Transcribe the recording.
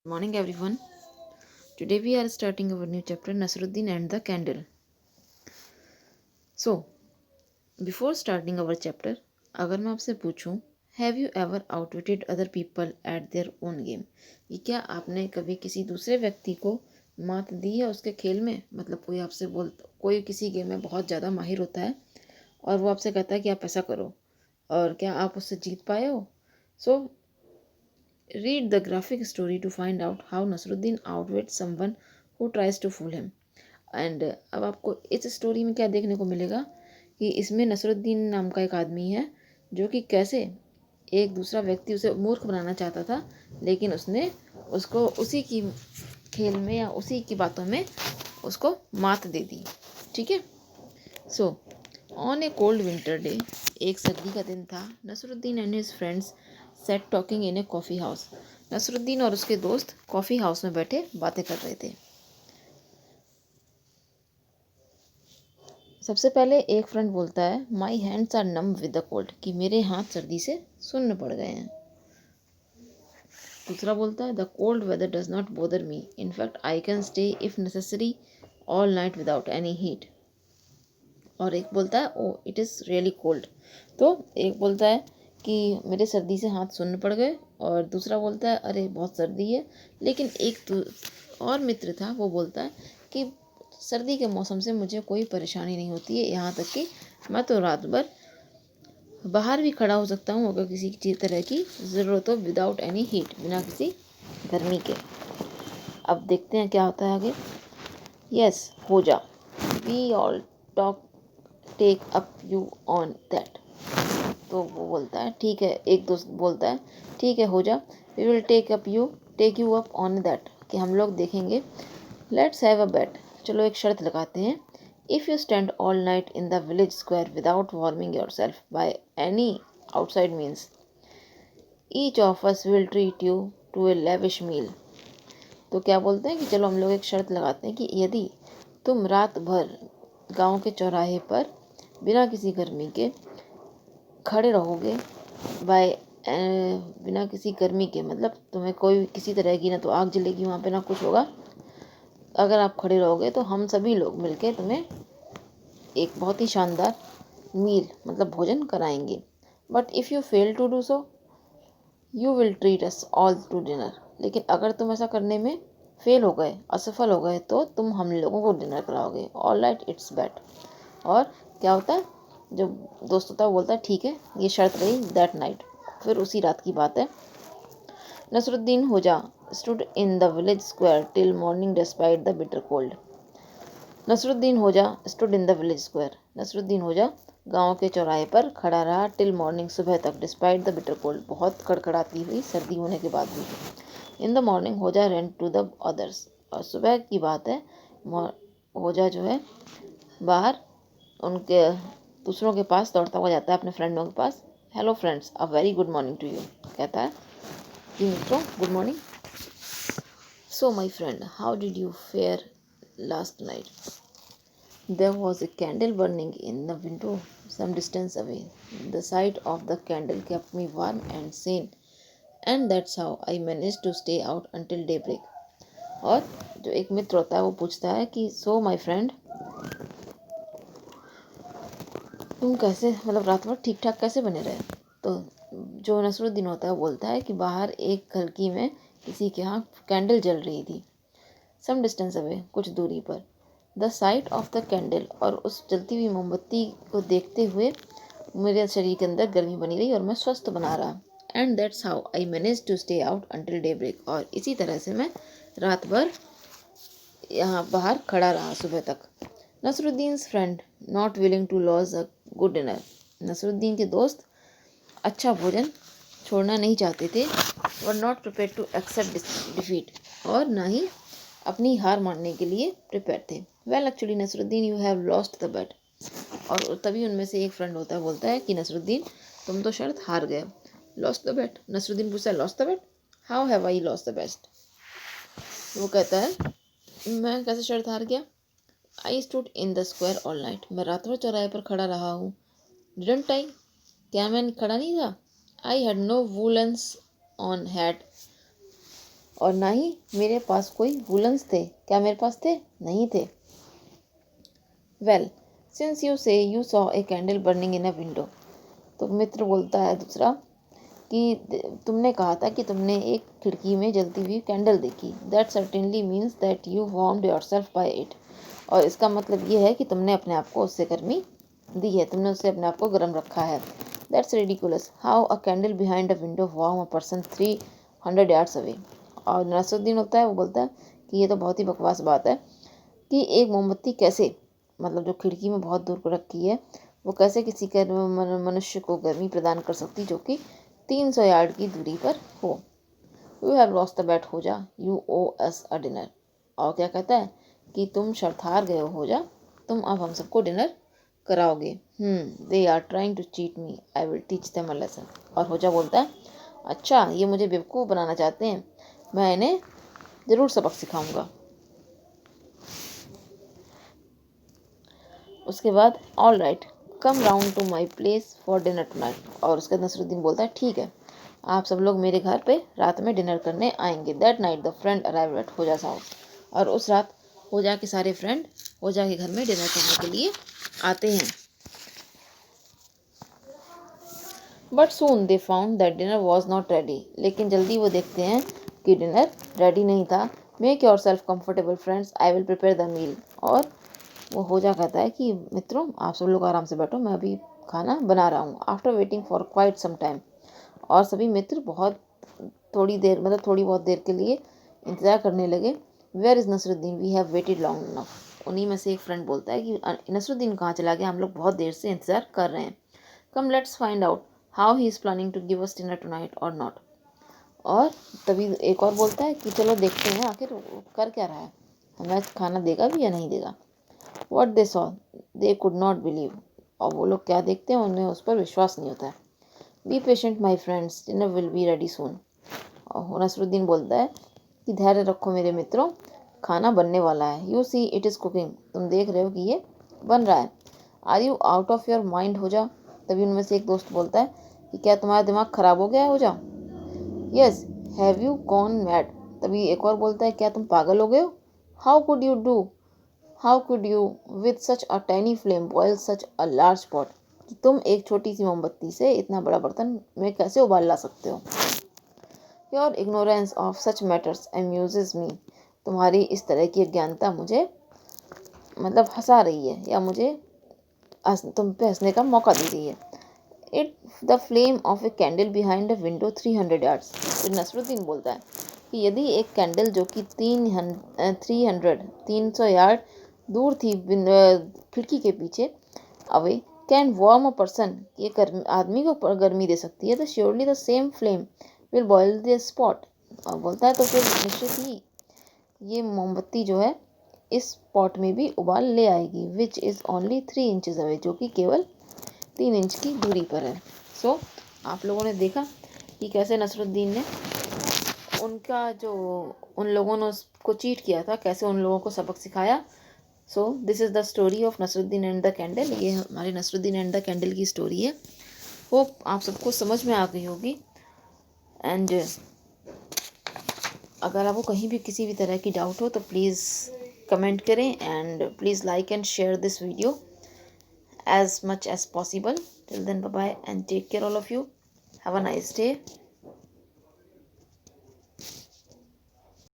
Morning everyone. Today we are starting our new chapter Nasruddin and the Candle. So, before starting our chapter, अगर मैं आपसे पूछूं, have you ever आउटविटेड other people at their own game, कि क्या आपने कभी किसी दूसरे व्यक्ति को मात दी है उसके खेल में? मतलब कोई किसी गेम में बहुत ज़्यादा माहिर होता है और वो आपसे कहता है कि आप ऐसा करो, और क्या आप उससे जीत पाए हो? सो read the graphic story to find out how Nasruddin outwits someone who tries to fool him. And अब आपको इस स्टोरी में क्या देखने को मिलेगा कि इसमें नसरुद्दीन नाम का एक आदमी है जो कि कैसे एक दूसरा व्यक्ति उसे मूर्ख बनाना चाहता था, लेकिन उसने उसको उसी की खेल में या उसी की बातों में उसको मात दे दी। ठीक है। So on a cold winter day, एक सर्दी का दिन था, Nasruddin and his friends sat talking in a coffee house. Nasruddin और उसके दोस्त कॉफ़ी हाउस में बैठे बातें कर रहे थे। सबसे पहले एक फ्रेंड बोलता है, my hands are numb with the cold, कि मेरे हाथ सर्दी से सुन्न पड़ गए हैं। दूसरा बोलता है, the cold weather does not bother me, in fact I can stay if necessary all night without any heat. और एक बोलता है, oh it is really cold. तो एक बोलता है कि मेरे सर्दी से हाथ सुन्न पड़ गए, और दूसरा बोलता है, अरे बहुत सर्दी है। लेकिन और मित्र था, वो बोलता है कि सर्दी के मौसम से मुझे कोई परेशानी नहीं होती है, यहाँ तक कि मैं तो रात भर बाहर भी खड़ा हो सकता हूँ अगर किसी चीज़ तरह की ज़रूरत हो, विदाउट एनी हीट, बिना किसी गर्मी के। अब देखते हैं क्या होता है आगे। Yes Hoja, we all talk take up you on that. तो वो बोलता है ठीक है, एक दोस्त बोलता है ठीक है Hoja, we will take you up on that, कि हम लोग देखेंगे। लेट्स हैव अ बेट, चलो एक शर्त लगाते हैं। If you stand all night in the village square without warming yourself by any outside means, each of us will treat you to a lavish meal. तो क्या बोलते हैं कि चलो हम लोग एक शर्त लगाते हैं कि यदि तुम रात भर गांव के चौराहे पर बिना किसी गर्मी के खड़े रहोगे, बाय बिना किसी गर्मी के, मतलब तुम्हें कोई किसी तरह की ना तो आग जलेगी वहाँ पे ना कुछ होगा, अगर आप खड़े रहोगे तो हम सभी लोग मिलके तुम्हें एक बहुत ही शानदार मील मतलब भोजन कराएंगे। But if you fail to do so, you will treat us all to dinner. लेकिन अगर तुम ऐसा करने में फेल हो गए, असफल हो गए, तो तुम हम लोगों को डिनर कराओगे। ऑल राइट, इट्स बेट। और क्या होता है, जो दोस्त होता है वो बोलता है ठीक है, ये शर्त रही दैट नाइट। फिर उसी रात की बात है। नसरुद्दीन होजा stood in the village square till morning despite the bitter cold. Nasruddin होजा stood in the village square. Nasruddin होजा गांव के चौराहे पर खड़ा रहा टिल मॉर्निंग, सुबह तक, डिस्पाइट द बिटर कोल्ड, बहुत कड़कड़ाती हुई सर्दी होने के बाद भी। इन द मॉर्निंग होजा रेन टू द अदर्स, और सुबह की बात है, होजा जो है बाहर उनके दूसरों के पास दौड़ता हुआ जाता है, अपने फ्रेंडों के पास। Hello friends, a very good morning to you, कहता है कि मित्रों good morning. So my friend, how did you fare last night? There was a candle burning in the window some distance away. The sight of the candle kept me warm and sane, and that's how I managed to stay out until daybreak. और जो एक मित्र होता है वो पूछता है कि सो my friend, तुम कैसे, मतलब रात भर ठीक ठाक कैसे बने रहे? तो जो नसरुद्दीन होता है वो बोलता है कि बाहर एक खिड़की में किसी के यहाँ कैंडल जल रही थी, सम डिस्टेंस अवे, कुछ दूरी पर। The site of the candle, और उस जलती हुई मोमबत्ती को देखते हुए मेरे शरीर के अंदर गर्मी बनी रही और मैं स्वस्थ बना रहा। And that's how I manage to stay out until daybreak, और इसी तरह से मैं रात भर यहाँ बाहर खड़ा रहा सुबह तक। Nasruddin's friend not willing to lose a good dinner. Nasruddin के दोस्त अच्छा भोजन छोड़ना नहीं चाहते थे, और not prepare to accept defeat, और ना ही अपनी हार मानने के लिए प्रिपेयर थे। Well actually Nasruddin, you have lost the bet. और तभी उनमें से एक फ्रेंड होता है, बोलता है कि नसरुद्दीन तुम तो शर्त हार गए। Lost the bat? नसरुद्दीन पूछता है lost the bet, how have I lost the best? वो कहता है मैं कैसे शर्त हार गया? I stood in the square all night, मैं रात भर चौराहे पर खड़ा रहा हूँ। डिडंट आई, क्या मैं खड़ा नहीं था? I had no woollens on had और ना ही मेरे पास कोई वुलन्स थे। क्या मेरे पास थे? नहीं थे। वेल सिंस यू से you saw a candle burning in a window. तो मित्र बोलता है दूसरा कि तुमने कहा था कि तुमने एक खिड़की में जलती हुई कैंडल देखी। That certainly means that you warmed yourself by it. और इसका मतलब ये है कि तुमने अपने आप को उससे गर्मी दी है, तुमने उससे अपने आप को गर्म रखा है। That's ridiculous how a candle behind a window warm a person 300 yards away. और नसरुद्दीन होता है, वो बोलता है कि ये तो बहुत ही बकवास बात है कि एक मोमबत्ती कैसे, मतलब जो खिड़की में बहुत दूर को रखी है, वो कैसे किसी के मनुष्य को गर्मी प्रदान कर सकती जो कि 300 यार्ड की दूरी पर हो। You have lost the bat हो जा, you O us a dinner. और क्या कहता है कि तुम शर्त हार गए हो जा, तुम अब हम सबको डिनर कराओगे। They are trying to cheat me, I will teach them a lesson. और होजा बोलता है अच्छा ये मुझे बेवकूफ़ बनाना चाहते हैं, मैं इन्हें ज़रूर सबक सिखाऊंगा। उसके बाद all right come round to my place for dinner tonight. और उसके बाद नसरुद्दीन बोलता है ठीक है, आप सब लोग मेरे घर पे रात में डिनर करने आएंगे। That night the friend arrive at Hoja's house. और उस रात होजा के सारे फ्रेंड होजा के घर में डिनर करने के लिए आते हैं। But soon they found that dinner was not ready. लेकिन जल्दी वो देखते हैं कि डिनर रेडी नहीं था। Make yourself comfortable friends, I will prepare the meal. और वो होजा कहता है कि मित्रों आप सब लोग आराम से बैठो, मैं अभी खाना बना रहा हूँ। After waiting for quite some time. और सभी मित्र बहुत थोड़ी देर, मतलब थोड़ी बहुत देर के लिए इंतज़ार करने लगे। Where is Nasruddin, we have waited long enough. उन्हीं में से एक फ्रेंड बोलता है कि नसरुद्दीन कहाँ चला गया, हम लोग बहुत देर से इंतज़ार कर रहे हैं। Come let's find out how he is planning to give us dinner tonight or not. और तभी एक और बोलता है कि चलो देखते हैं आखिर वो कर क्या रहा है, हमें खाना देगा भी या नहीं देगा। What they saw they could not believe. और वो लोग क्या देखते हैं उन्हें उस पर विश्वास नहीं होता है। Be patient my friends, dinner will be ready soon. और नसरुद्दीन बोलता है कि धैर्य रखो मेरे मित्रों, खाना बनने वाला है। You see it is cooking, तुम देख रहे हो कि ये बन रहा है। Are you out of your mind Hoja. तभी उनमें से एक दोस्त बोलता है कि क्या तुम्हारा दिमाग खराब हो गया है हो जा। Yes have you gone mad. तभी एक और बोलता है क्या तुम पागल हो गए हो। How could you do, how could you with such a tiny flame boil such a large pot. कि तुम एक छोटी सी मोमबत्ती से इतना बड़ा बर्तन में कैसे उबाल ला सकते हो। Your ignorance of such matters amuses me. तुम्हारी इस तरह की अज्ञानता मुझे मतलब हंसा रही है, या मुझे तुम पे हंसने का मौका दे रही है। It the flame of a candle behind a window 300 yards। फिर नसरुद्दीन बोलता है कि यदि एक कैंडल जो कि 300 यार्ड दूर थी खिड़की के पीछे away can warm a person, ये आदमी को गर्मी दे सकती है, तो surely the same flame will boil the spot. और बोलता है तो फिर निश्चित ही ये मोमबत्ती जो है इस पॉट में भी उबाल ले आएगी। Which is only 3 inches away, जो कि केवल 3 इंच की दूरी पर है। सो आप लोगों ने देखा कि कैसे नसरुद्दीन ने उनका जो उन लोगों ने उसको चीट किया था, कैसे उन लोगों को सबक सिखाया। So this is the story of Nasruddin and the candle. ये हमारे नसरुद्दीन एंड द कैंडल की स्टोरी है। होप आप सबको समझ में आ गई होगी। एंड अगर आपको कहीं भी किसी भी तरह की डाउट हो तो प्लीज़ कमेंट करें, and please like and share this video as much as possible. Till then, bye bye and take care, all of you. Have a nice day.